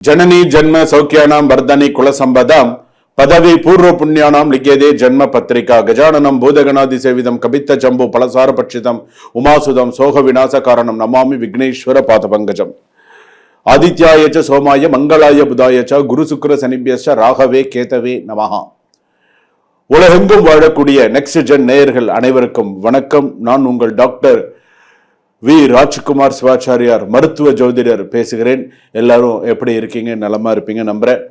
जननी जन्म सौख्यानां वर्धनी कुलसंपदां पदवी पूर्व पुण्यानां लिख्यते जन्म पत्रिका गजाननं भूतगणादिसेवितं कपित्त जम्बू फलसार पक्षितं उमासुदं सोह विनाश कारणं नमामि विघ्नेश्वर पादपंकजम् आदित्याय च सोमाय मंगलाय बुधाय च गुरु शुक्र शनिभ्यश्च राघवे केतवे நமஹ. உலகெங்கும் வாழக்கூடிய நெக்ஸ்ட் ஜென் நேயர்கள் அனைவருக்கும் வணக்கம். நான் உங்கள் டாக்டர் வி ராஜ்குமார் சிவாச்சாரியார், மருத்துவ ஜோதிடர் பேசுகிறேன். எல்லாரும் எப்படி இருக்கீங்க? நலமா இருப்பீங்க நம்புறேன்.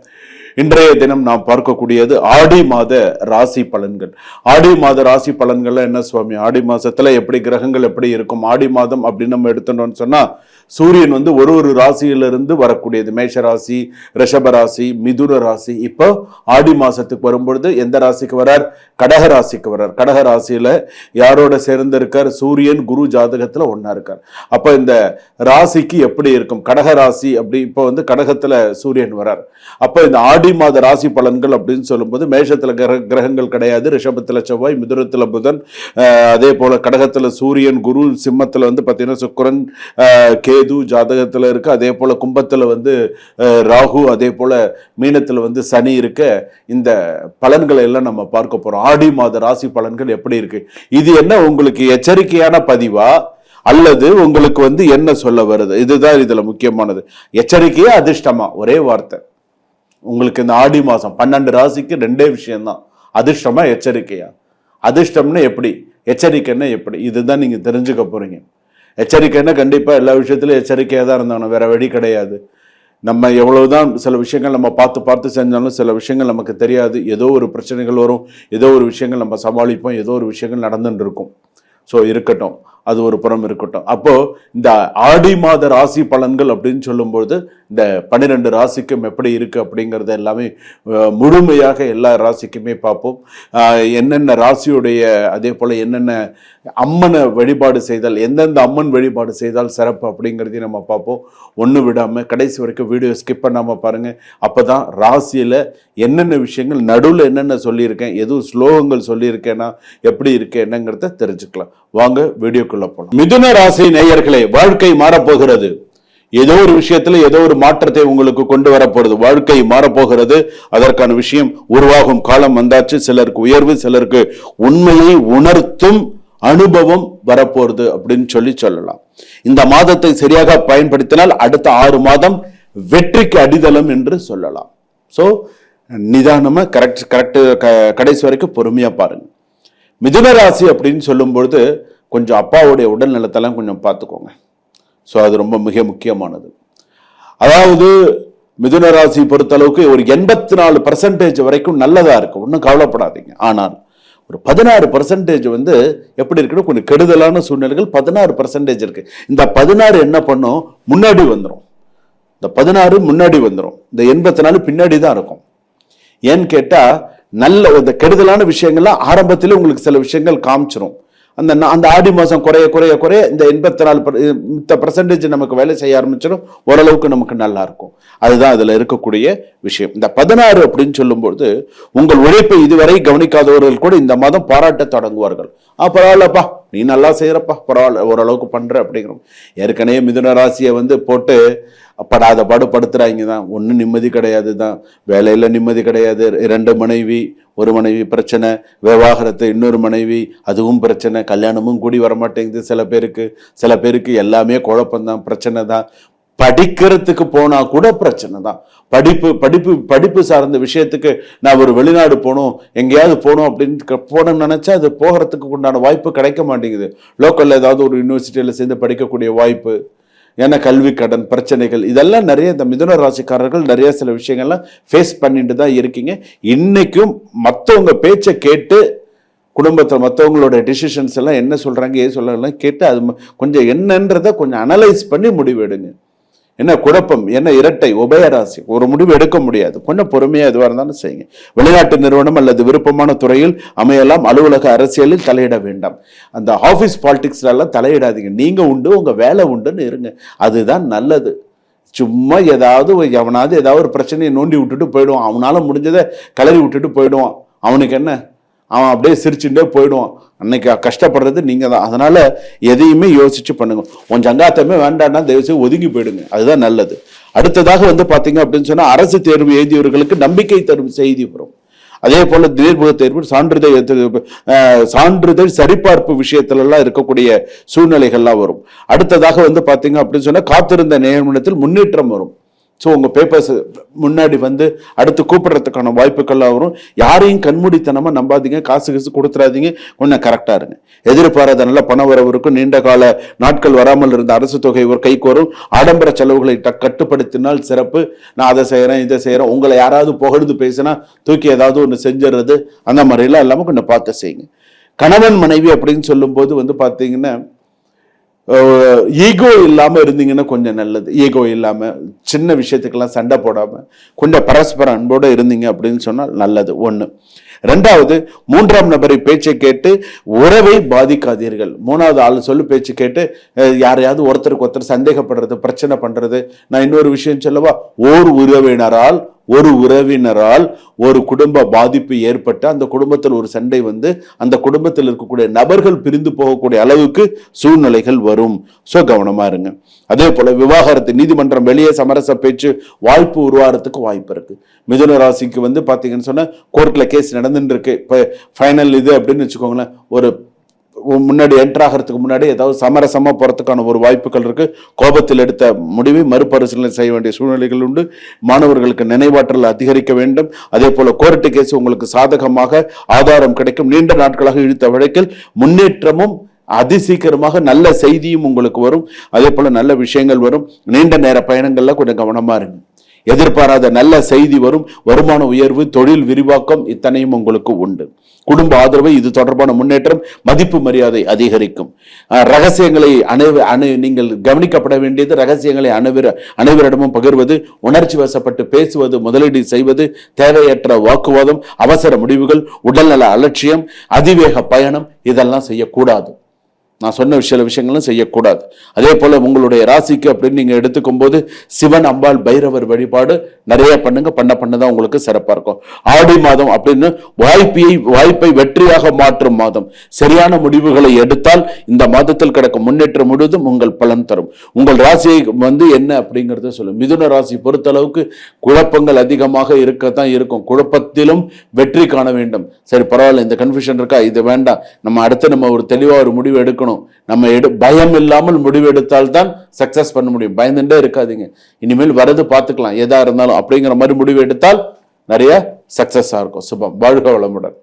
இன்றைய தினம் நாம் பார்க்கக்கூடியது ஆடி மாத ராசி பலன்கள். ஆடி மாத ராசி பலன்கள்ல என்ன சுவாமி, ஆடி மாசத்துல எப்படி கிரகங்கள் எப்படி இருக்கும்? ஆடி மாதம் அப்படின்னு நம்ம எடுத்துட்டோம்னு சொன்னா சூரியன் ஒரு ராசியிலிருந்து வரக்கூடியது. மேஷ ராசி, ரிஷப ராசி, மிதுன ராசி. இப்போ ஆடி மாசத்துக்கு வரும்பொழுது எந்த ராசிக்கு வரார்? கடக ராசிக்கு வர்றார். கடக ராசியில யாரோட சேர்ந்து இருக்கார்? சூரியன் குரு ஜாதகத்துல ஒன்னா இருக்கார். அப்ப இந்த ராசிக்கு எப்படி இருக்கும்? கடக ராசி அப்படி இப்போ கடகத்துல சூரியன் வரார். அப்ப இந்த ஆடி மாத ராசி பலன்கள் அப்படின்னு சொல்லும்போது மேஷத்துல கிரகங்கள் கிடையாது. ரிஷபத்துல செவ்வாய், மிதுனத்துல புதன், அதே போல கடகத்துல சூரியன் குரு, சிம்மத்துல பாத்தீங்கன்னா சுக்கிரன், கேது ஜாதகத்துல இருக்கு. அதே போல கும்பத்துல ராகு, அதே போல மீனத்துல சனி இருக்க. இந்த பலன்களை எல்லாம் நம்ம பார்க்க போறோம். ஆடி மாத ராசி பலன்கள் எப்படி இருக்கு? இது என்ன உங்களுக்கு எச்சரிக்கையான பதிவா அல்லது உங்களுக்கு என்ன சொல்ல வருது? இதுதான் இதுல முக்கியமானது. எச்சரிக்கையா அதிர்ஷ்டமா? ஒரே வார்த்தை. உங்களுக்கு இந்த ஆடி மாசம் 12 ராசிக்கு ரெண்டே விஷயம்தான். அதிர்ஷ்டமா எச்சரிக்கையா? அதிர்ஷ்டம்னா எப்படி, எச்சரிக்கைன்னா எப்படி? இதுதான் நீங்க தெரிஞ்சுக்க போறீங்க. எச்சரிக்கைன்னா கண்டிப்பா எல்லா விஷயத்திலும் எச்சரிக்கையா தான் இருந்தாங்க, வேற வழி கிடையாது. நம்ம எவ்வளவுதான் சில விஷயங்கள் நம்ம பார்த்து செஞ்சாலும் சில விஷயங்கள் நமக்கு தெரியாது. ஏதோ ஒரு பிரச்சனைகள் வரும், ஏதோ ஒரு விஷயங்கள் நம்ம சமாளிப்போம், ஏதோ ஒரு விஷயங்கள் நடந்துட்டு இருக்கும். ஸோ இருக்கட்டும், அது ஒரு புறம் இருக்கட்டும். அப்போ இந்த ஆடி மாத ராசி பலன்கள் அப்படின்னு சொல்லும்போது இந்த 12 ராசிக்கும் எப்படி இருக்கு அப்படிங்கறத எல்லாமே முழுமையாக எல்லா ராசிக்குமே பார்ப்போம். என்னென்ன ராசியுடைய, அதே போல என்னென்ன அம்மனை வழிபாடு செய்தால், எந்தெந்த அம்மன் வழிபாடு செய்தால் சிறப்பு அப்படிங்கிறதையும் நம்ம பார்ப்போம். ஒன்று விடாம கடைசி வரைக்கும் வீடியோ ஸ்கிப் பண்ணாம பாருங்க. அப்பதான் ராசியில என்னென்ன விஷயங்கள், நடுவில் என்னென்ன சொல்லியிருக்கேன், எதுவும் ஸ்லோகங்கள் சொல்லியிருக்கேன்னா எப்படி இருக்கு என்னங்கிறத தெரிஞ்சுக்கலாம். வாங்க வீடியோக்குள்ள போலாம். மிதுன ராசி நேயர்களே, வாழ்க்கை மாறப்போகிறது. ஏதோ ஒரு விஷயத்துல ஏதோ ஒரு மாற்றத்தை உங்களுக்கு கொண்டு வரப்போறது. வாழ்க்கை மாறப்போகிறது. அதற்கான விஷயம் உருவாகும் காலம் வந்தாச்சு. சிலருக்கு உயர்வு, சிலருக்கு உண்மையை உணர்த்தும் அனுபவம் வரப்போறது அப்படின்னு சொல்லலாம். இந்த மாதத்தை சரியாக பயன்படுத்தினால் அடுத்த 6 மாதம் வெற்றிக்கு அடித்தளம் என்று சொல்லலாம். சோ நிதானமா கடைசி வரைக்கும் பொறுமையா பாருங்க. மிதுன ராசி அப்படின்னு சொல்லும் பொழுது கொஞ்சம் அப்பாவுடைய உடல் நலத்தெல்லாம் கொஞ்சம் பார்த்துக்கோங்க. ஸோ அது ரொம்ப மிக முக்கியமானது. அதாவது மிதுன ராசி பொறுத்த அளவுக்கு ஒரு 84% வரைக்கும் நல்லதா இருக்கு, ஒன்றும் கவலைப்படாதீங்க. ஆனால் ஒரு 16% எப்படி இருக்குன்னு கொஞ்சம் கெடுதலான சூழ்நிலைகள் 16% இருக்கு. இந்த 16 என்ன பண்ணும்? முன்னாடி வந்துடும். இந்த 16 முன்னாடி வந்துடும். இந்த 84 பின்னாடி தான் இருக்கும். ஏன்னு கேட்டா நல்ல இந்த கெடுதலான விஷயங்கள்லாம் ஆரம்பத்திலே உங்களுக்கு சில விஷயங்கள் காமிச்சிரும். அந்த ஆடி மாசம் குறைய இந்த 84% நமக்கு வேலை செய்ய ஆரம்பிச்சிடும். ஓரளவுக்கு நமக்கு நல்லா இருக்கும். அதுதான் அதுல இருக்கக்கூடிய விஷயம். இந்த 16 அப்படின்னு சொல்லும்போது உங்கள் உழைப்பை இதுவரை கவனிக்காதவர்கள் கூட இந்த மாதம் பாராட்ட தொடங்குவார்கள். பரவாயில்லப்பா, நீ நல்லா செய்யறப்பா, பரவாயில்ல, ஓரளவுக்கு பண்ற அப்படிங்கிறோம். ஏற்கனவே மிதுன ராசியை போட்டு படாத பாடுபடுத்துறாங்க தான். ஒன்றும் நிம்மதி கிடையாது தான், வேலையில நிம்மதி கிடையாது. 2 மனைவி, ஒரு மனைவி பிரச்சனை, விவாகரத்து, இன்னொரு மனைவி, அதுவும் பிரச்சனை, கல்யாணமும் கூடி வரமாட்டேங்குது சில பேருக்கு எல்லாமே குழப்பம்தான், பிரச்சனை தான். படிக்கிறதுக்கு போனா கூட பிரச்சனை தான். படிப்பு சார்ந்த விஷயத்துக்கு நான் ஒரு வெளிநாடு போகணும், எங்கேயாவது போகணும் அப்படின்னு போனோம்னு நினைச்சா அது போகிறதுக்கு உண்டான வாய்ப்பு கிடைக்க மாட்டேங்குது. லோக்கல்ல ஏதாவது ஒரு யூனிவர்சிட்டியில சேர்ந்து படிக்கக்கூடிய வாய்ப்பு, ஏன்னா கல்வி கடன் பிரச்சனைகள், இதெல்லாம் நிறைய இந்த மிதுன ராசிக்காரர்கள் நிறைய சில விஷயங்கள்லாம் ஃபேஸ் பண்ணிட்டு தான் இருக்கீங்க. இன்னைக்கும் மற்றவங்க பேச்சை கேட்டு குடும்பத்தில் மற்றவங்களோட டிசிஷன்ஸ் எல்லாம் என்ன சொல்றாங்க, ஏது சொல்றாங்க கேட்டு அது கொஞ்சம் என்னன்றதை கொஞ்சம் அனலைஸ் பண்ணி முடிவு எடுங்க. என்ன குழப்பம், என்ன இரட்டை உபயராசி, ஒரு முடிவு எடுக்க முடியாது. கொஞ்சம் பொறுமையா எதுவாக இருந்தாலும் செய்யுங்க. வெளிநாட்டு நிறுவனம் அல்லது விருப்பமான துறையில் அமையலாம். அலுவலக அரசியலில் தலையிட வேண்டாம். அந்த ஆபீஸ் பாலிடிக்ஸ்ல எல்லாம் தலையிடாதீங்க. நீங்க உண்டு, உங்க வேலை உண்டுன்னு இருங்க. அதுதான் நல்லது. சும்மா எவனாவது ஏதாவது ஒரு பிரச்சனையை நோண்டி விட்டுட்டு போயிடுவான். அவனால முடிஞ்சதை கிளறி விட்டுட்டு போயிடுவான். அவனுக்கு என்ன, அவன் அப்படியே சிரிச்சுட்டே போயிடுவான். அன்னைக்கு கஷ்டப்படுறது நீங்க தான். அதனால எதையுமே யோசிச்சு பண்ணுங்க. உன் சங்காத்தமே வேண்டாம்னா தயவுசெய்து ஒதுங்கி போயிடுங்க. அதுதான் நல்லது. அடுத்ததாக வந்து பாத்தீங்க அப்படின்னு சொன்னா அரசு தேர்வு எழுதியவர்களுக்கு நம்பிக்கை தரும் செய்தி வரும். அதே போல நேர்முக தேர்வு சான்றிதழ் சரிபார்ப்பு விஷயத்துல எல்லாம் இருக்கக்கூடிய சூழ்நிலைகள்லாம் வரும். அடுத்ததாக வந்து பாத்தீங்க அப்படின்னு சொன்னா காத்திருந்த நியமனத்தில் முன்னேற்றம் வரும். ஸோ உங்கள் பேப்பர்ஸ் முன்னாடி வந்து அடுத்து கூப்பிடுறதுக்கான வாய்ப்புகள்லாம் வரும். யாரையும் கண்மூடித்தனமாக நம்பாதீங்க, காசு கொடுத்துடாதீங்க, கொஞ்சம் கரெக்டாக இருங்க. எதிர்பாராத நல்ல பண வரவிருக்கும். நீண்ட கால நாட்கள் வராமல் இருந்த அரசு தொகை ஒரு கைக்கு வரும். ஆடம்பர செலவுகளை கட்டுப்படுத்தினால் சிறப்பு. நான் அதை செய்கிறேன் இதை செய்கிறேன், உங்களை யாராவது புகழ்ந்து பேசினா தூக்கி ஏதாவது ஒன்று செஞ்சிடறது, அந்த மாதிரிலாம் இல்லாமல் கொஞ்சம் பார்த்து செய்யுங்க. கணவன் மனைவி அப்படின்னு சொல்லும்போது வந்து பார்த்தீங்கன்னா ஈகோ இல்லாம இருந்தீங்கன்னா கொஞ்சம் நல்லது. ஈகோ இல்லாம சின்ன விஷயத்துக்கெல்லாம் சண்டை போடாம கொஞ்சம் பரஸ்பர அன்போட இருந்தீங்க அப்படின்னு சொன்னால் நல்லது. ஒண்ணு. ரெண்டாவது, மூன்றாம் நபரை பேச்சை கேட்டு உறவை பாதிக்காதீர்கள். மூணாவது ஆள் சொல்லு பேச்சு கேட்டு யாரையாவது ஒருத்தருக்கு ஒருத்தர் சந்தேகப்படுறது, பிரச்சனை பண்றது. நான் இன்னொரு விஷயம் சொல்லவா, ஒரு உறவினரால் ஒரு குடும்ப பாதிப்பு ஏற்பட்டு அந்த குடும்பத்தில் ஒரு சண்டை வந்து அந்த குடும்பத்தில் இருக்கக்கூடிய நபர்கள் பிரிந்து போகக்கூடிய அளவுக்கு சூழ்நிலைகள் வரும். ஸோ கவனமா இருங்க. அதே போல விவாகரத்து நீதிமன்றம் வெளியே சமரச பேச்சு வாய்ப்பு உருவாகிறதுக்கு வாய்ப்பு இருக்கு. மிதுன ராசிக்கு வந்து பாத்தீங்கன்னு சொன்னா கோர்ட்ல கேஸ் நடந்துட்டு இருக்கு. இப்ப ஃபைனல் இது அப்படின்னு வச்சுக்கோங்களேன், ஒரு முன்னாடி என்டர் ஆகிறதுக்கு முன்னாடி ஏதாவது சமரசமா போறதுக்கான ஒரு வாய்ப்புகள் இருக்கு. கோபத்தில் எடுத்த முடிவை மறுபரிசீலனை செய்ய வேண்டிய சூழ்நிலைகள் உண்டு. மாணவர்களுக்கு நினைவாற்றல் அதிகரிக்க வேண்டும். அதே போல கோர்ட்டு கேஸ் உங்களுக்கு சாதகமாக ஆதாரம் கிடைக்கும். நீண்ட நாட்களாக இழுத்த வழக்கில் முன்னேற்றமும் அதிசீக்கிரமாக நல்ல செய்தியும் உங்களுக்கு வரும். அதே போல நல்ல விஷயங்கள் வரும். நீண்ட நேர பயணங்கள்ல கொஞ்சம் கவனமா இருங்க. எதிர்பாராத நல்ல செய்தி வரும். வருமான உயர்வு, தொழில் விரிவாக்கம் இத்தனையும் உங்களுக்கு உண்டு. குடும்ப ஆதரவு, இது தொடர்பான முன்னேற்றம், மதிப்பு மரியாதை அதிகரிக்கும். ரகசியங்களை நீங்கள் கவனிக்கப்பட வேண்டியது, ரகசியங்களை அனைவரிடமும் பகிர்வது, உணர்ச்சி வசப்பட்டு பேசுவது, முதலீடு செய்வது, தேவையற்ற வாக்குவாதம், அவசர முடிவுகள், உடல்நல அலட்சியம், அதிவேக பயணம் இதெல்லாம் செய்யக்கூடாது. நான் சொன்ன சில விஷயங்களும் செய்யக்கூடாது. அதே போல உங்களுடைய ராசிக்கு அப்படின்னு நீங்க எடுத்துக்கும் போது சிவன், அம்பாள், பைரவர் வழிபாடு நிறைய பண்ணுங்க. பண்ணதான் உங்களுக்கு சிறப்பா இருக்கும். ஆடி மாதம் அப்படின்னு வாய்ப்பை வெற்றியாக மாற்றும் மாதம். சரியான முடிவுகளை எடுத்தால் இந்த மாதத்தில் கிடக்கும் முன்னேற்றம் முழுவதும் உங்கள் பலன் தரும். உங்கள் ராசியை வந்து என்ன அப்படிங்கறத சொல்லும். மிதுன ராசி பொறுத்தளவுக்கு குழப்பங்கள் அதிகமாக இருக்கத்தான் இருக்கும். குழப்பத்திலும் வெற்றி காண வேண்டும். சரி பரவாயில்ல, இந்த கன்ஃபியூஷன் இருக்கா, இது வேண்டாம், நம்ம அடுத்து நம்ம ஒரு தெளிவா ஒரு முடிவு எடுக்கணும். நம்ம பயம் இல்லாமல் முடிவு எடுத்தால்தான் சக்சஸ் பண்ண முடியும். பயந்துட்டே இருக்காதீங்க, இனிமேல் வரது பார்த்துக்கலாம் எதா இருந்தாலும் அப்படிங்கிற மாதிரி முடிவு எடுத்தால் நிறைய சக்சஸ் இருக்கும். சுபம். வாழ்க வளமுடன்.